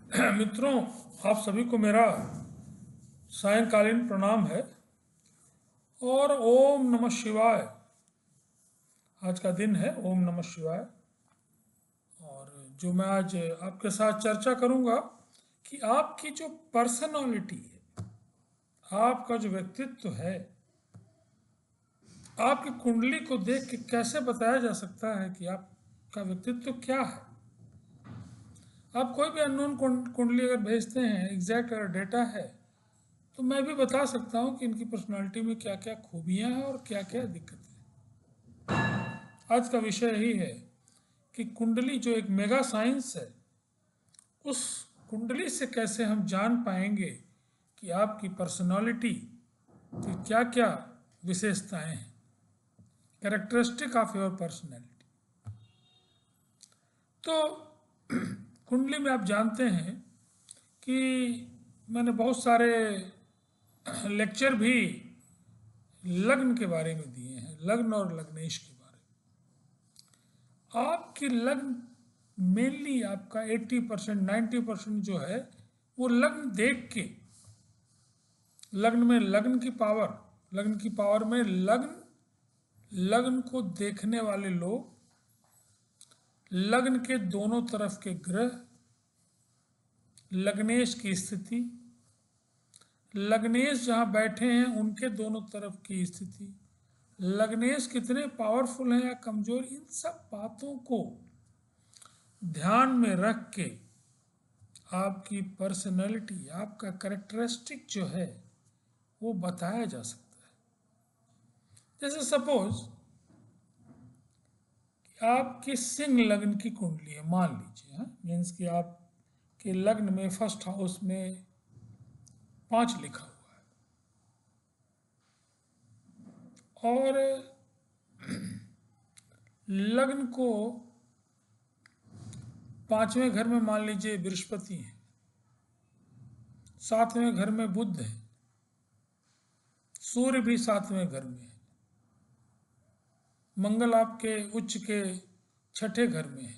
मित्रों, आप सभी को मेरा सायंकालीन प्रणाम है और ओम नमः शिवाय। आज का दिन है ओम नमः शिवाय। और जो मैं आज आपके साथ चर्चा करूंगा कि आपकी जो पर्सनालिटी है, आपका जो व्यक्तित्व है, आपकी कुंडली को देख के कैसे बताया जा सकता है कि आपका व्यक्तित्व क्या है। आप कोई भी अननोन कुंडली अगर भेजते हैं, एग्जैक्ट अगर डेटा है, तो मैं भी बता सकता हूँ कि इनकी पर्सनालिटी में क्या क्या खूबियाँ हैं और क्या क्या दिक्कतें हैं। आज का विषय यही है कि कुंडली जो एक मेगा साइंस है, उस कुंडली से कैसे हम जान पाएंगे कि आपकी पर्सनालिटी की क्या क्या विशेषताएं हैं, कैरेक्टरिस्टिक ऑफ योर पर्सनैलिटी। तो कुंडली में आप जानते हैं कि मैंने बहुत सारे लेक्चर भी लग्न के बारे में दिए हैं, लग्न और लग्नेश के बारे में। आपकी लग्न मेनली आपका 80% 90% जो है वो लग्न देख के, लग्न में लग्न की पावर में लग्न को देखने वाले लोग, लग्न के दोनों तरफ के ग्रह, लग्नेश की स्थिति, लग्नेश जहाँ बैठे हैं उनके दोनों तरफ की स्थिति, लग्नेश कितने पावरफुल हैं या कमजोर, इन सब बातों को ध्यान में रख के आपकी पर्सनैलिटी, आपका कैरेक्टरिस्टिक जो है वो बताया जा सकता है। जैसे सपोज आपकी सिंह लग्न की कुंडली है, मान लीजिए, हाँ, मीन्स कि आपके लग्न में फर्स्ट हाउस में 5 लिखा हुआ है और लग्न को 5वें घर में मान लीजिए बृहस्पति है, 7वें घर में बुध है, सूर्य भी 7वें घर में है, मंगल आपके उच्च के 6ठे घर में है।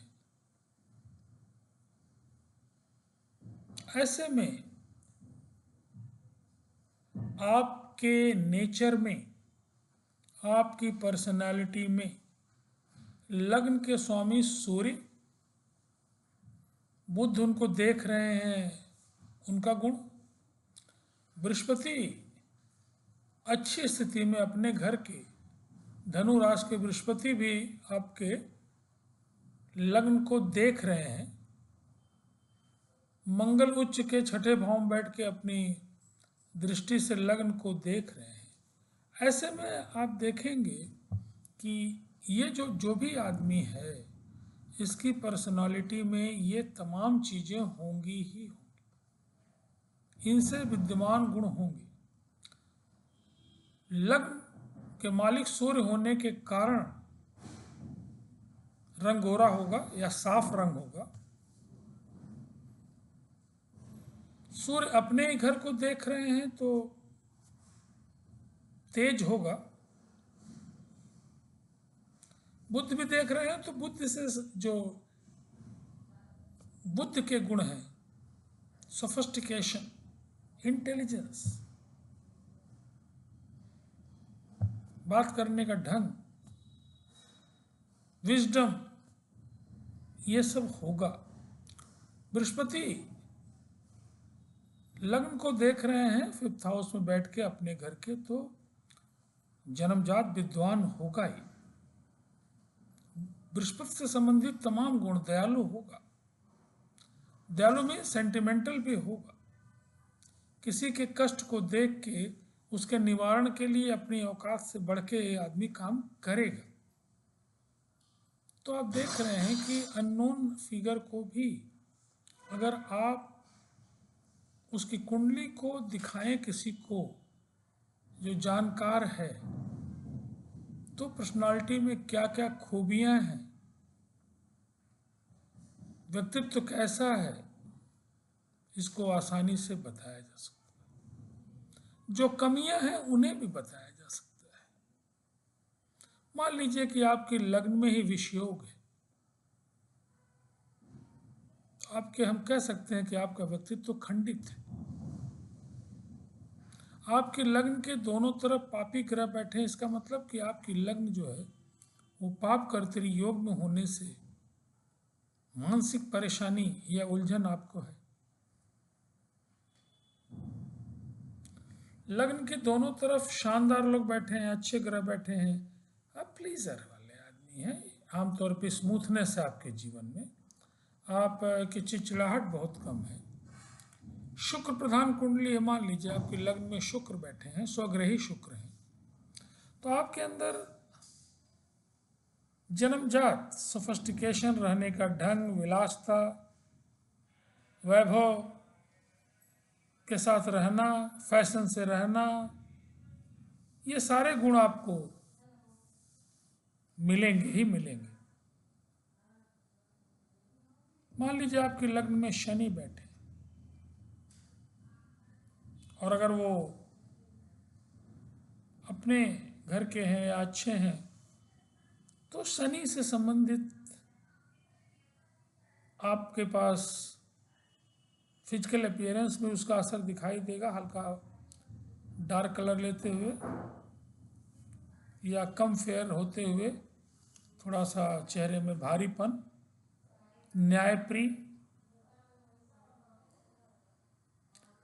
ऐसे में आपके नेचर में, आपकी पर्सनालिटी में लग्न के स्वामी सूर्य, बुध उनको देख रहे हैं, उनका गुण, बृहस्पति अच्छी स्थिति में अपने घर के धनु राशि के बृहस्पति भी आपके लग्न को देख रहे हैं, मंगल उच्च के 6ठे भाव में बैठ के अपनी दृष्टि से लग्न को देख रहे हैं। ऐसे में आप देखेंगे कि ये जो भी आदमी है, इसकी पर्सनालिटी में ये तमाम चीज़ें होंगी ही होंगी, इनसे विद्यमान गुण होंगे। लग्न के मालिक सूर्य होने के कारण रंग गोरा होगा या साफ रंग होगा। सूर्य अपने ही घर को देख रहे हैं तो तेज होगा, बुद्ध भी देख रहे हैं तो बुद्ध से जो बुद्ध के गुण हैं, सोफिस्टिकेशन, इंटेलिजेंस, बात करने का ढंग, विजडम, ये सब होगा। बृहस्पति लग्न को देख रहे हैं 5th हाउस में बैठ के अपने घर के, तो जन्मजात विद्वान होगा ही। बृहस्पति से संबंधित तमाम गुण, दयालु होगा, दयालु में सेंटिमेंटल भी होगा, किसी के कष्ट को देख के उसके निवारण के लिए अपनी औकात से बढ़ के आदमी काम करेगा। तो आप देख रहे हैं कि अननोन फिगर को भी अगर आप उसकी कुंडली को दिखाएं किसी को जो जानकार है, तो पर्सनालिटी में क्या क्या खूबियां हैं, व्यक्तित्व कैसा है, इसको आसानी से बताया जा सकता है। जो कमियां हैं उन्हें भी बताया जा सकता है। मान लीजिए कि आपके लग्न में ही विषयोग है आपके हम कह सकते हैं कि आपका व्यक्तित्व खंडित है। आपके लग्न के दोनों तरफ पापी ग्रह बैठे हैं, इसका मतलब कि आपकी लग्न जो है वो पाप कर्तरी योग में होने से मानसिक परेशानी या उलझन आपको है। लग्न के दोनों तरफ शानदार लोग बैठे हैं, अच्छे ग्रह बैठे हैं, आप प्लीजर वाले आदमी हैं। आमतौर पे स्मूथनेस है आपके जीवन में, आप की चिड़चिड़ाहट बहुत कम है। शुक्र प्रधान कुंडली है, मान लीजिए आपके लग्न में शुक्र बैठे हैं, स्वग्रही शुक्र हैं, तो आपके अंदर जन्मजात सोफिस्टिकेशन रहने का ढंग, विलासता, वैभव के साथ रहना, फैशन से रहना, ये सारे गुण आपको मिलेंगे ही मिलेंगे। मान लीजिए आपके लग्न में शनि बैठे और अगर वो अपने घर के हैं या अच्छे हैं, तो शनि से संबंधित आपके पास फिजिकल अपीयरेंस में उसका असर दिखाई देगा, हल्का डार्क कलर लेते हुए या कम फेयर होते हुए, थोड़ा सा चेहरे में भारीपन, न्यायप्रिय,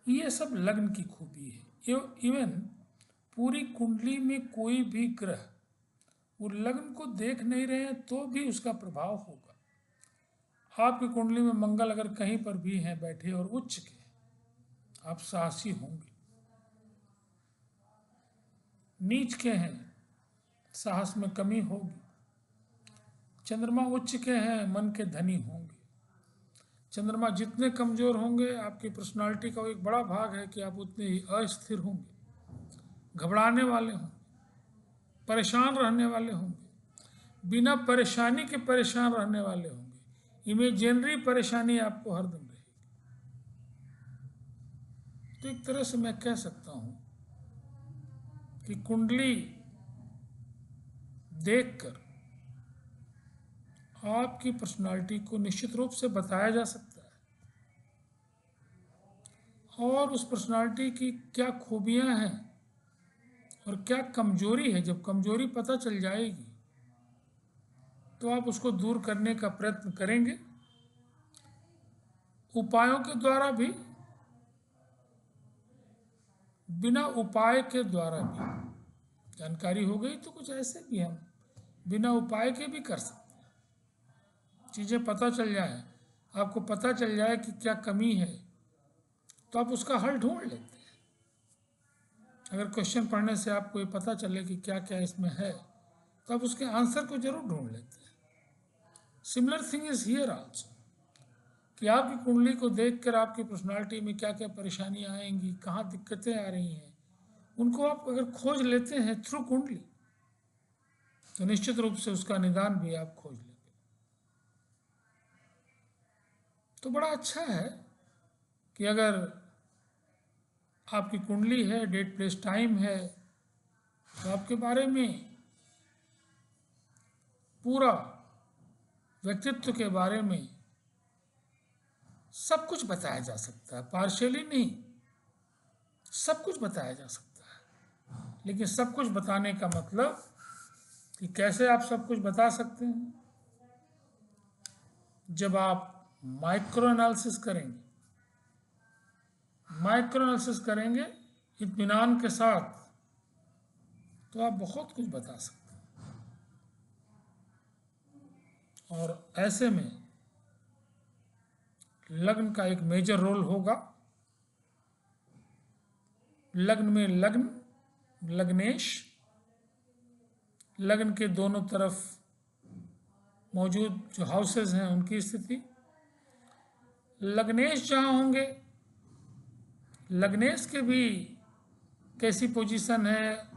ये सब लग्न की खूबी है। इवन पूरी कुंडली में कोई भी ग्रह वो लग्न को देख नहीं रहे हैं तो भी उसका प्रभाव होगा। आपकी कुंडली में मंगल अगर कहीं पर भी हैं बैठे और उच्च के, आप साहसी होंगे। नीच के हैं, साहस में कमी होगी। चंद्रमा उच्च के हैं, मन के धनी होंगे। चंद्रमा जितने कमजोर होंगे, आपकी पर्सनालिटी का एक बड़ा भाग है कि आप उतने ही अस्थिर होंगे, घबराने वाले होंगे, परेशान रहने वाले होंगे, बिना परेशानी के परेशान रहने वाले होंगे। इमेजिनरी परेशानी आपको हरदम रहेगी। तो एक तरह से मैं कह सकता हूं कि कुंडली देखकर आपकी पर्सनालिटी को निश्चित रूप से बताया जा सकता है, और उस पर्सनालिटी की क्या खूबियां हैं और क्या कमजोरी है। जब कमजोरी पता चल जाएगी तो आप उसको दूर करने का प्रयत्न करेंगे, उपायों के द्वारा भी, बिना उपाय के द्वारा भी। जानकारी हो गई तो कुछ ऐसे भी हम बिना उपाय के भी कर सकते हैं। चीज़ें पता चल जाए, आपको पता चल जाए कि क्या कमी है, तो आप उसका हल ढूंढ लेते हैं। अगर क्वेश्चन पढ़ने से आपको ये पता चले कि क्या क्या इसमें है, तो आप उसके आंसर को जरूर ढूंढ लेते हैं। Similar thing is here also, कि आपकी कुंडली को देखकर आपकी पर्सनालिटी में क्या क्या परेशानियां आएंगी, कहाँ दिक्कतें आ रही हैं, उनको आप अगर खोज लेते हैं थ्रू कुंडली, तो निश्चित रूप से उसका निदान भी आप खोज लेंगे। तो बड़ा अच्छा है कि अगर आपकी कुंडली है, डेट प्लेस टाइम है, तो आपके बारे में पूरा व्यक्तित्व के बारे में सब कुछ बताया जा सकता है। पार्शियली नहीं, सब कुछ बताया जा सकता है। लेकिन सब कुछ बताने का मतलब कि कैसे आप सब कुछ बता सकते हैं, जब आप माइक्रो एनालिसिस करेंगे, इत्मीनान के साथ, तो आप बहुत कुछ बता सकते हैं। और ऐसे में लग्न का एक मेजर रोल होगा। लग्न में लग्न, लग्नेश, लग्न के दोनों तरफ मौजूद जो हाउसेस हैं उनकी स्थिति, लग्नेश जहाँ होंगे, लग्नेश के भी कैसी पोजीशन है,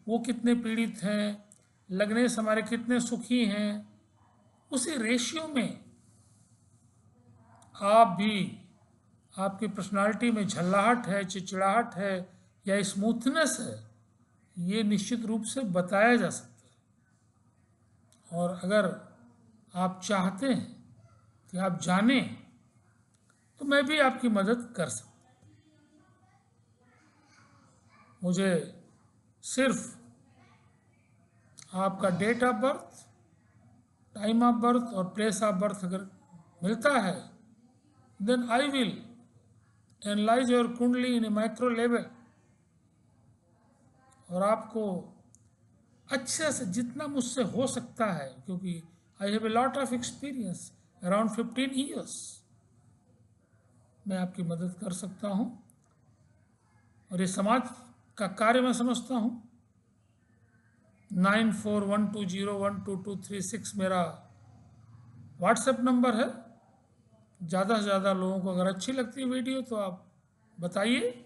वो कितने पीड़ित हैं, लग्नेश हमारे कितने सुखी हैं, उसी रेशियो में आप भी, आपकी पर्सनालिटी में झल्लाहट है, चिड़चिड़ाहट है या स्मूथनेस है, ये निश्चित रूप से बताया जा सकता है। और अगर आप चाहते हैं कि आप जानें मैं भी आपकी मदद कर सकता हूँ। मुझे सिर्फ आपका date of birth, time of birth और प्लेस ऑफ बर्थ अगर मिलता है, then I will analyse your kundli in A micro level, और आपको अच्छे से जितना मुझसे हो सकता है, क्योंकि I have a lot of experience around 15 years, मैं आपकी मदद कर सकता हूँ। और ये समाज का कार्य मैं समझता हूँ। 9412012236 मेरा व्हाट्सएप नंबर है। ज़्यादा से ज़्यादा लोगों को अगर अच्छी लगती है वीडियो तो आप बताइए।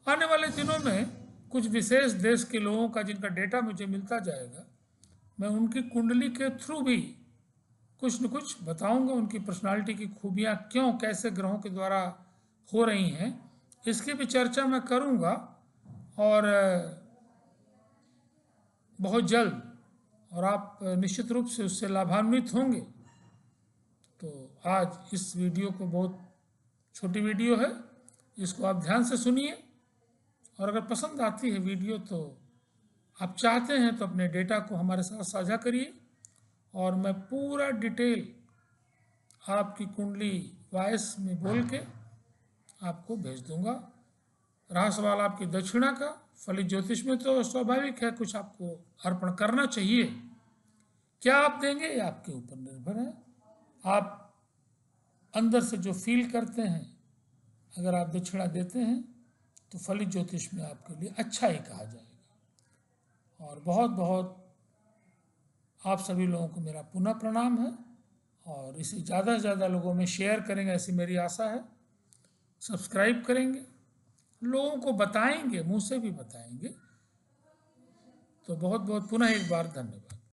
आने वाले दिनों में कुछ विशेष देश के लोगों का जिनका डेटा मुझे मिलता जाएगा, मैं उनकी कुंडली के थ्रू भी कुछ न कुछ बताऊंगा। उनकी पर्सनालिटी की खूबियाँ क्यों कैसे ग्रहों के द्वारा हो रही हैं, इसकी भी चर्चा मैं करूंगा। और बहुत जल्द, और आप निश्चित रूप से उससे लाभान्वित होंगे। तो आज इस वीडियो को, बहुत छोटी वीडियो है, इसको आप ध्यान से सुनिए, और अगर पसंद आती है वीडियो तो आप चाहते हैं तो अपने डेटा को हमारे साथ साझा करिए, और मैं पूरा डिटेल आपकी कुंडली वॉइस में बोल के आपको भेज दूंगा। रहा सवाल आपकी दक्षिणा का, फलित ज्योतिष में तो स्वाभाविक है कुछ आपको अर्पण करना चाहिए। क्या आप देंगे ये आपके ऊपर निर्भर है। आप अंदर से जो फील करते हैं, अगर आप दक्षिणा देते हैं तो फलित ज्योतिष में आपके लिए अच्छा ही कहा जाएगा। और बहुत बहुत आप सभी लोगों को मेरा पुनः प्रणाम है, और इसे ज़्यादा से ज़्यादा लोगों में शेयर करेंगे ऐसी मेरी आशा है। सब्सक्राइब करेंगे, लोगों को बताएंगे, मुँह से भी बताएंगे। तो बहुत बहुत पुनः एक बार धन्यवाद।